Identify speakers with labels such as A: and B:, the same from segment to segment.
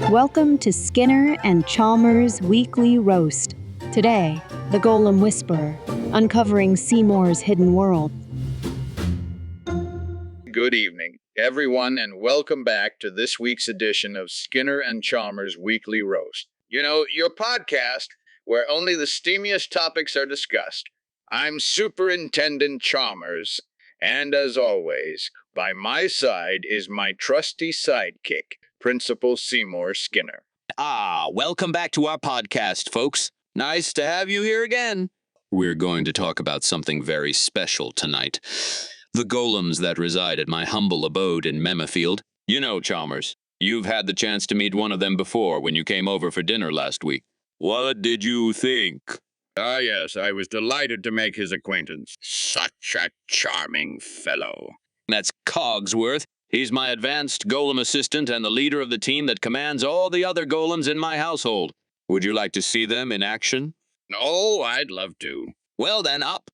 A: Welcome to Skinner and Chalmers' Weekly Roast. Today, the Golem Whisperer, uncovering Seymour's hidden world.
B: Good evening, everyone, and welcome back to this week's edition of Skinner and Chalmers' Weekly Roast. You know, your podcast where only the steamiest topics are discussed. I'm Superintendent Chalmers, and as always, by my side is my trusty sidekick, Principal Seymour Skinner.
C: Welcome back to our podcast, folks. Nice to have you here again. We're going to talk about something very special tonight. The golems that reside at my humble abode in Memafield. You know, Chalmers, you've had the chance to meet one of them before when you came over for dinner last week. What did you think?
D: Ah, yes, I was delighted to make his acquaintance. Such a charming fellow.
C: That's Cogsworth. He's my advanced golem assistant and the leader of the team that commands all the other golems in my household. Would you like to see them in action?
D: Oh, I'd love to.
C: Well then, up!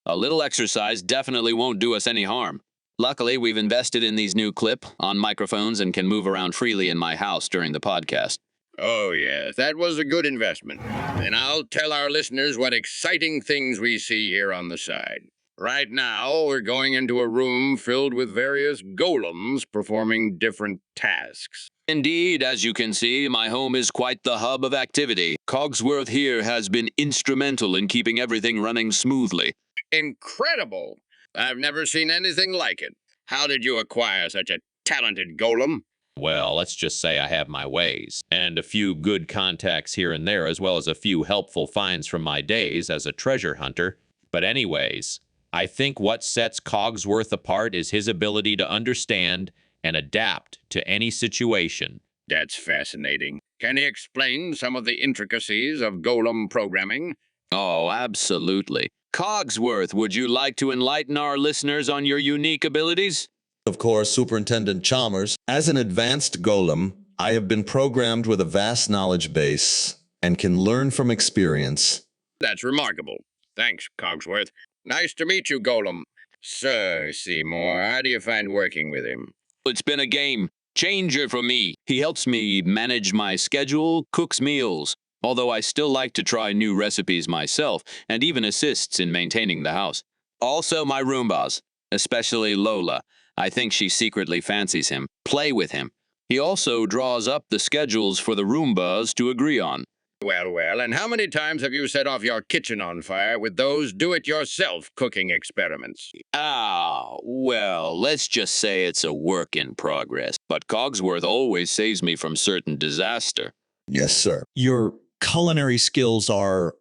C: A little exercise definitely won't do us any harm. Luckily, we've invested in these new clip-on microphones and can move around freely in my house during the podcast.
D: Oh, yes, that was a good investment. And I'll tell our listeners what exciting things we see here on the side. Right now, we're going into a room filled with various golems performing different tasks.
C: Indeed, as you can see, my home is quite the hub of activity. Cogsworth here has been instrumental in keeping everything running smoothly.
D: Incredible! I've never seen anything like it. How did you acquire such a talented golem?
E: Well, let's just say I have my ways, and a few good contacts here and there, as well as a few helpful finds from my days as a treasure hunter. But anyways, I think what sets Cogsworth apart is his ability to understand and adapt to any situation.
D: That's fascinating. Can he explain some of the intricacies of golem programming?
C: Oh, absolutely. Cogsworth, would you like to enlighten our listeners on your unique abilities?
F: Of course, Superintendent Chalmers. As an advanced golem, I have been programmed with a vast knowledge base and can learn from experience.
D: That's remarkable. Thanks, Cogsworth. Nice to meet you, Golem. So, Seymour, how do you find working with him?
C: It's been a game changer for me. He helps me manage my schedule, cooks meals, although I still like to try new recipes myself, and even assists in maintaining the house. Also my Roombas, especially Lola. I think she secretly fancies him. Play with him. He also draws up the schedules for the Roombas to agree on.
D: Well, and how many times have you set off your kitchen on fire with those do-it-yourself cooking experiments?
C: Well, let's just say it's a work in progress. But Cogsworth always saves me from certain disaster.
F: Yes, sir.
G: Your culinary skills are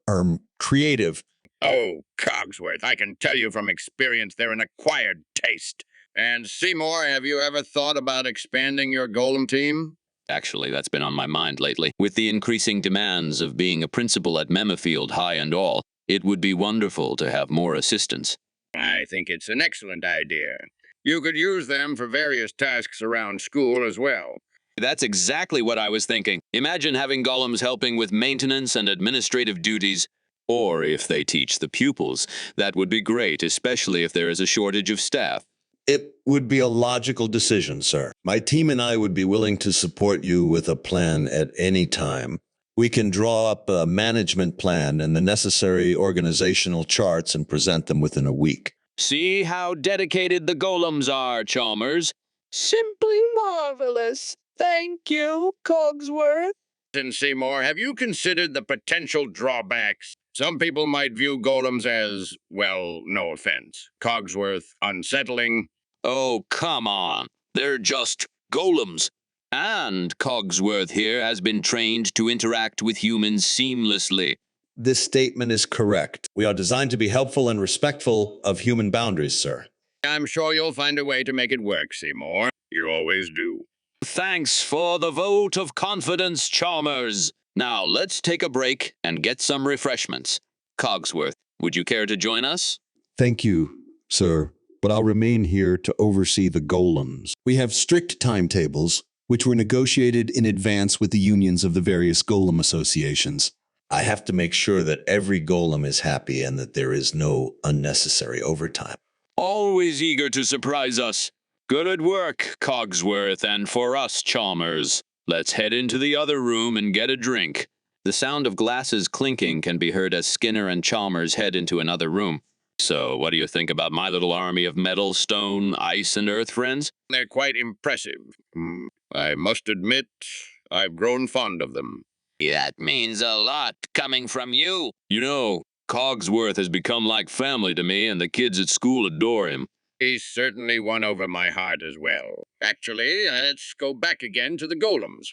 G: creative.
D: Oh, Cogsworth, I can tell you from experience they're an acquired taste. And Seymour, have you ever thought about expanding your golem team?
C: Actually, that's been on my mind lately. With the increasing demands of being a principal at Memafield High and all, it would be wonderful to have more assistants.
D: I think it's an excellent idea. You could use them for various tasks around school as well.
C: That's exactly what I was thinking. Imagine having golems helping with maintenance and administrative duties. Or if they teach the pupils, that would be great, especially if there is a shortage of staff.
F: It would be a logical decision, sir. My team and I would be willing to support you with a plan at any time. We can draw up a management plan and the necessary organizational charts and present them within a week.
C: See how dedicated the golems are, Chalmers. Simply marvelous. Thank you, Cogsworth.
D: And Seymour, have you considered the potential drawbacks? Some people might view golems as, well, no offense, Cogsworth, unsettling.
C: Oh, come on. They're just golems. And Cogsworth here has been trained to interact with humans seamlessly.
F: This statement is correct. We are designed to be helpful and respectful of human boundaries, sir.
D: I'm sure you'll find a way to make it work, Seymour. You always do.
C: Thanks for the vote of confidence, Chalmers. Now, let's take a break and get some refreshments. Cogsworth, would you care to join us?
G: Thank you, sir, but I'll remain here to oversee the golems. We have strict timetables, which were negotiated in advance with the unions of the various golem associations.
F: I have to make sure that every golem is happy and that there is no unnecessary overtime.
C: Always eager to surprise us. Good work, Cogsworth, and for us, Chalmers. Let's head into the other room and get a drink. The sound of glasses clinking can be heard as Skinner and Chalmers head into another room. So, what do you think about my little army of metal, stone, ice, and earth friends?
D: They're quite impressive. I must admit, I've grown fond of them.
C: That means a lot coming from you. You know, Cogsworth has become like family to me, and the kids at school adore him.
D: He's certainly won over my heart as well. Actually, let's go back again to the golems.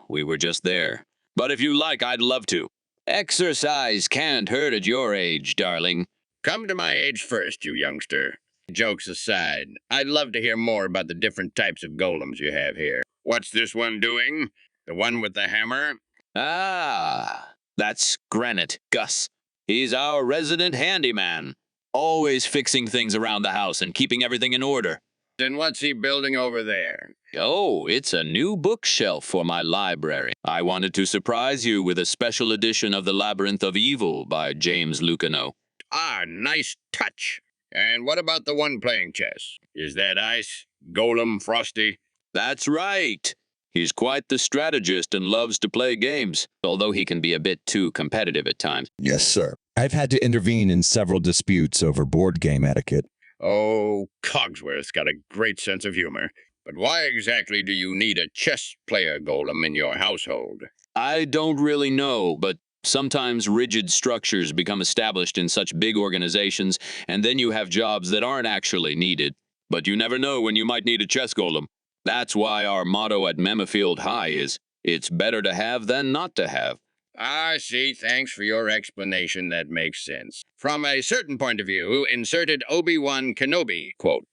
C: We were just there. But if you like, I'd love to. Exercise can't hurt at your age, darling.
D: Come to my age first, you youngster. Jokes aside, I'd love to hear more about the different types of golems you have here. What's this one doing? The one with the hammer?
C: That's Granite, Gus. He's our resident handyman. Always fixing things around the house and keeping everything in order.
D: Then what's he building over there?
C: Oh, it's a new bookshelf for my library. I wanted to surprise you with a special edition of The Labyrinth of Evil by James Lucano.
D: Ah, nice touch. And what about the one playing chess? Is that Ice, Golem, Frosty?
C: That's right. He's quite the strategist and loves to play games, although he can be a bit too competitive at times.
G: Yes, sir. I've had to intervene in several disputes over board game etiquette.
D: Oh, Cogsworth's got a great sense of humor. But why exactly do you need a chess player golem in your household?
C: I don't really know, but sometimes rigid structures become established in such big organizations, and then you have jobs that aren't actually needed. But you never know when you might need a chess golem. That's why our motto at Memafield High is, it's better to have than not to have.
D: I see. Thanks for your explanation. That makes sense. From a certain point of view, inserted Obi-Wan Kenobi, quote.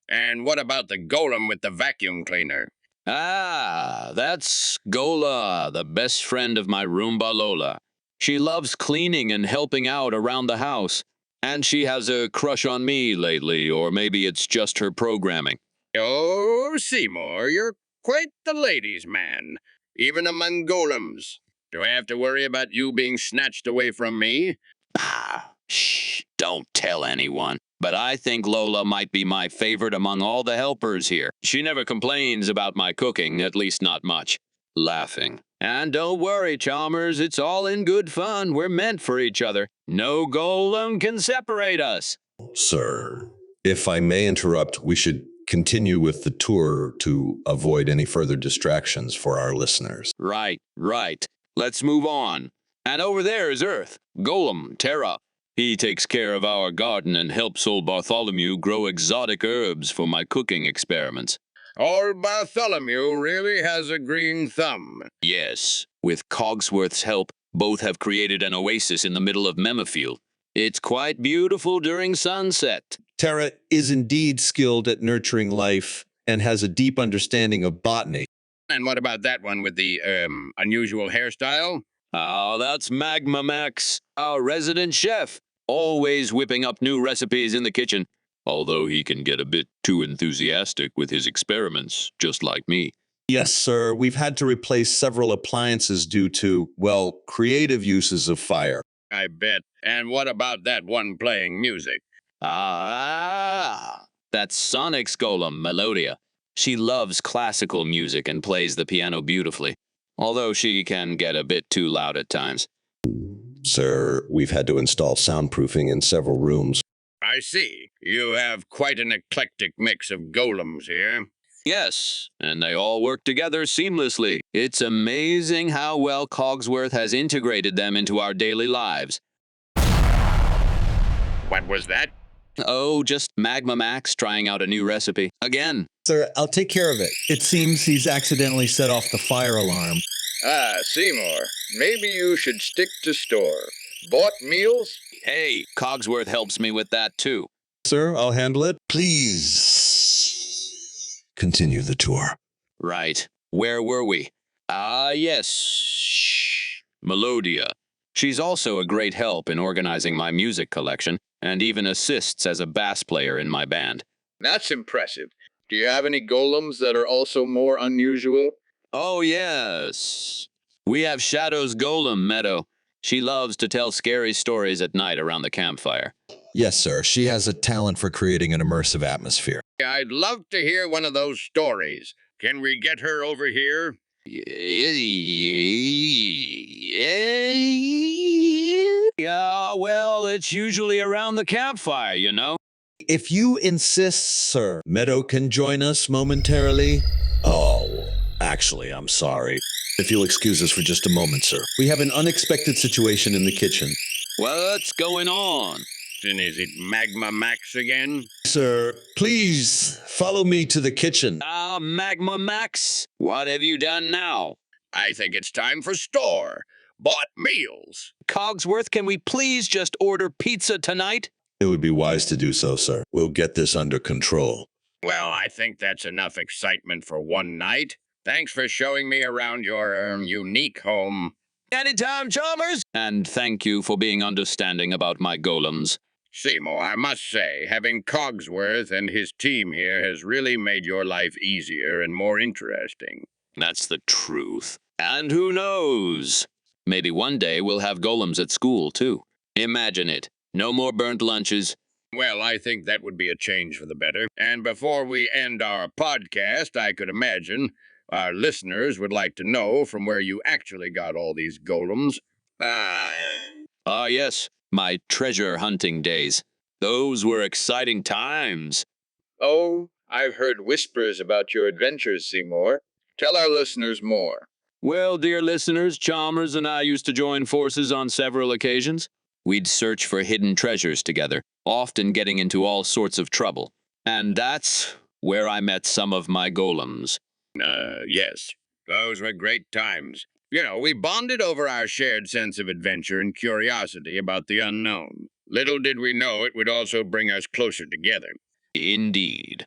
D: And what about the golem with the vacuum cleaner?
C: That's Gola, the best friend of my Roomba Lola. She loves cleaning and helping out around the house. And she has a crush on me lately, or maybe it's just her programming.
D: Oh, Seymour, you're quite the ladies' man, even among golems. Do I have to worry about you being snatched away from me?
C: Shh, don't tell anyone. But I think Lola might be my favorite among all the helpers here. She never complains about my cooking, at least not much. Laughing. And don't worry, Chalmers, it's all in good fun. We're meant for each other. No golem can separate us.
F: Sir, if I may interrupt, we should continue with the tour to avoid any further distractions for our listeners.
C: Right. Let's move on. And over there is Earth, Golem, Terra. He takes care of our garden and helps old Bartholomew grow exotic herbs for my cooking experiments.
D: Old Bartholomew really has a green thumb.
C: Yes, with Cogsworth's help, both have created an oasis in the middle of Memafield. It's quite beautiful during sunset.
F: Terra is indeed skilled at nurturing life and has a deep understanding of botany.
D: And what about that one with the, unusual hairstyle?
C: Oh, that's Magma Max, our resident chef, always whipping up new recipes in the kitchen, although he can get a bit too enthusiastic with his experiments, just like me.
F: Yes, sir. We've had to replace several appliances due to, well, creative uses of fire.
D: I bet. And what about that one playing music?
C: That's Sonic's golem, Melodia. She loves classical music and plays the piano beautifully, although she can get a bit too loud at times.
F: Sir, we've had to install soundproofing in several rooms.
D: I see. You have quite an eclectic mix of golems here.
C: Yes, and they all work together seamlessly. It's amazing how well Cogsworth has integrated them into our daily lives.
D: What was that?
C: Oh, just Magma Max trying out a new recipe. Again.
H: Sir, I'll take care of it. It seems he's accidentally set off the fire alarm.
B: Seymour, maybe you should stick to store. Bought meals?
C: Hey, Cogsworth helps me with that too.
F: Sir, I'll handle it. Please continue the tour.
C: Right. Where were we? Yes. Shh. Melodia. She's also a great help in organizing my music collection, and even assists as a bass player in my band.
B: That's impressive. Do you have any golems that are also more unusual?
C: Oh, yes. We have Shadow's golem, Meadow. She loves to tell scary stories at night around the campfire.
G: Yes, sir. She has a talent for creating an immersive atmosphere.
D: I'd love to hear one of those stories. Can we get her over here?
C: Yeah, well, it's usually around the campfire, you know.
F: If you insist, sir, Meadow can join us momentarily. Oh, actually, I'm sorry. If you'll excuse us for just a moment, sir. We have an unexpected situation in the kitchen.
C: What's going on?
D: And is it Magma Max again?
F: Sir, please follow me to the kitchen.
C: Magma Max, what have you done now?
D: I think it's time for store-bought meals.
C: Cogsworth, can we please just order pizza tonight?
F: It would be wise to do so, sir. We'll get this under control.
D: Well, I think that's enough excitement for one night. Thanks for showing me around your unique home.
C: Anytime, Chalmers! And thank you for being understanding about my golems.
D: Seymour, I must say, having Cogsworth and his team here has really made your life easier and more interesting.
C: That's the truth. And who knows? Maybe one day we'll have golems at school, too. Imagine it. No more burnt lunches.
D: Well, I think that would be a change for the better. And before we end our podcast, I could imagine our listeners would like to know from where you actually got all these golems.
C: Yes. My treasure hunting days. Those were exciting times.
B: Oh, I've heard whispers about your adventures, Seymour. Tell our listeners more.
C: Well, dear listeners, Chalmers and I used to join forces on several occasions. We'd search for hidden treasures together, often getting into all sorts of trouble. And that's where I met some of my golems.
D: Yes. Those were great times. You know, we bonded over our shared sense of adventure and curiosity about the unknown. Little did we know it would also bring us closer together.
C: Indeed.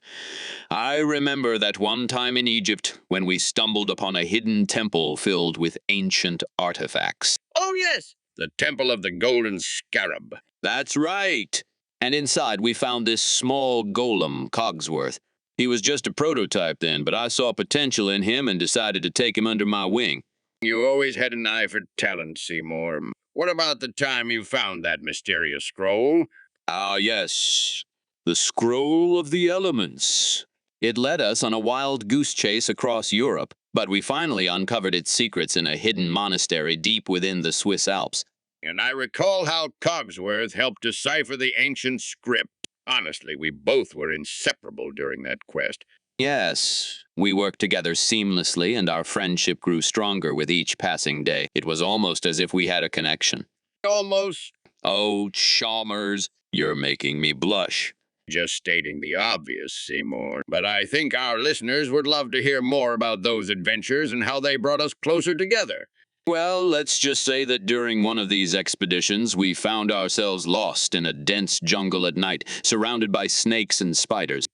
C: I remember that one time in Egypt when we stumbled upon a hidden temple filled with ancient artifacts.
D: Oh, yes! The Temple of the Golden Scarab.
C: That's right. And inside we found this small golem, Cogsworth. He was just a prototype then, but I saw potential in him and decided to take him under my wing.
D: You always had an eye for talent, Seymour. What about the time you found that mysterious scroll?
C: Yes. The Scroll of the Elements. It led us on a wild goose chase across Europe, but we finally uncovered its secrets in a hidden monastery deep within the Swiss Alps.
D: And I recall how Cogsworth helped decipher the ancient script. Honestly, we both were inseparable during that quest.
C: Yes, we worked together seamlessly, and our friendship grew stronger with each passing day. It was almost as if we had a connection.
D: Almost.
C: Oh, Chalmers, you're making me blush.
D: Just stating the obvious, Seymour. But I think our listeners would love to hear more about those adventures and how they brought us closer together.
C: Well, let's just say that during one of these expeditions, we found ourselves lost in a dense jungle at night, surrounded by snakes and spiders.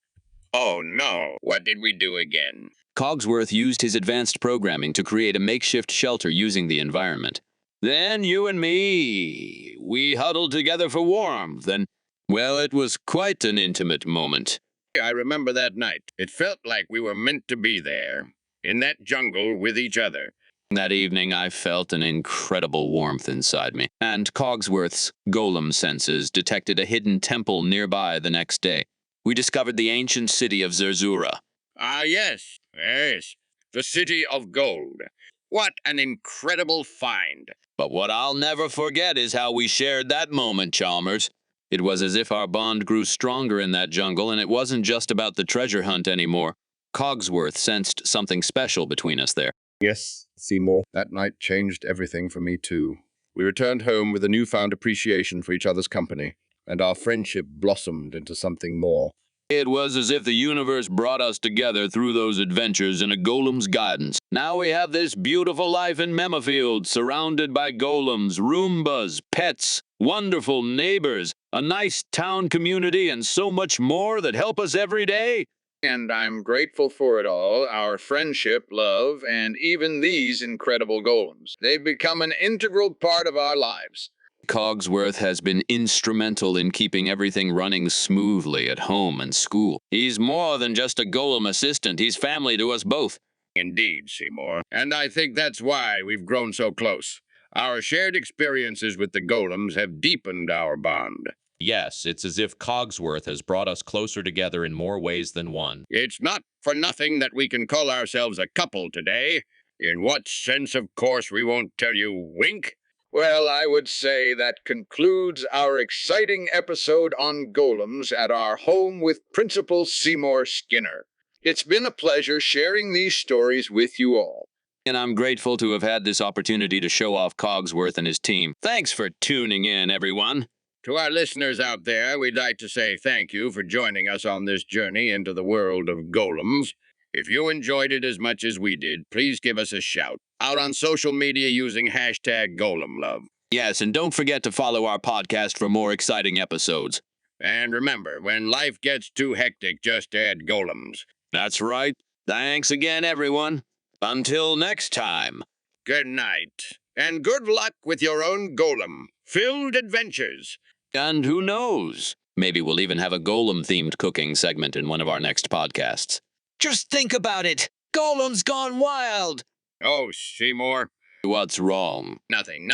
D: Oh no, what did we do again?
C: Cogsworth used his advanced programming to create a makeshift shelter using the environment. Then you and me, we huddled together for warmth, and, well, it was quite an intimate moment.
D: I remember that night. It felt like we were meant to be there, in that jungle with each other.
C: That evening, I felt an incredible warmth inside me, and Cogsworth's golem senses detected a hidden temple nearby the next day. We discovered the ancient city of Zerzura.
D: Yes. The City of Gold. What an incredible find.
C: But what I'll never forget is how we shared that moment, Chalmers. It was as if our bond grew stronger in that jungle, and it wasn't just about the treasure hunt anymore. Cogsworth sensed something special between us there.
I: Yes, Seymour. That night changed everything for me, too. We returned home with a newfound appreciation for each other's company, and our friendship blossomed into something more.
C: It was as if the universe brought us together through those adventures in a golem's guidance. Now we have this beautiful life in Memafield, surrounded by golems, Roombas, pets, wonderful neighbors, a nice town community, and so much more that help us every day.
B: And I'm grateful for it all, our friendship, love, and even these incredible golems. They've become an integral part of our lives.
C: Cogsworth has been instrumental in keeping everything running smoothly at home and school. He's more than just a golem assistant. He's family to us both.
D: Indeed, Seymour. And I think that's why we've grown so close. Our shared experiences with the golems have deepened our bond.
E: Yes, it's as if Cogsworth has brought us closer together in more ways than one.
D: It's not for nothing that we can call ourselves a couple today. In what sense, of course, we won't tell you, wink.
B: Well, I would say that concludes our exciting episode on golems at our home with Principal Seymour Skinner. It's been a pleasure sharing these stories with you all.
C: And I'm grateful to have had this opportunity to show off Cogsworth and his team. Thanks for tuning in, everyone.
D: To our listeners out there, we'd like to say thank you for joining us on this journey into the world of golems. If you enjoyed it as much as we did, please give us a shout out on social media using #GolemLove.
C: Yes, and don't forget to follow our podcast for more exciting episodes.
D: And remember, when life gets too hectic, just add golems.
C: That's right. Thanks again, everyone. Until next time.
D: Good night, and good luck with your own golem-filled adventures.
C: And who knows? Maybe we'll even have a golem-themed cooking segment in one of our next podcasts.
J: Just think about it. Golem's gone wild.
D: Oh, Seymour.
C: What's wrong?
D: Nothing.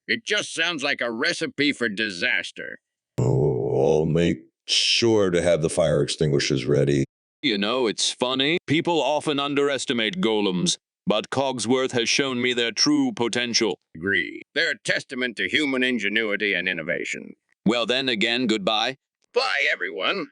D: It just sounds like a recipe for disaster.
F: Oh, I'll make sure to have the fire extinguishers ready.
C: You know, it's funny. People often underestimate golems, but Cogsworth has shown me their true potential.
D: Agree. They're a testament to human ingenuity and innovation.
C: Well then, again, goodbye.
B: Bye, everyone.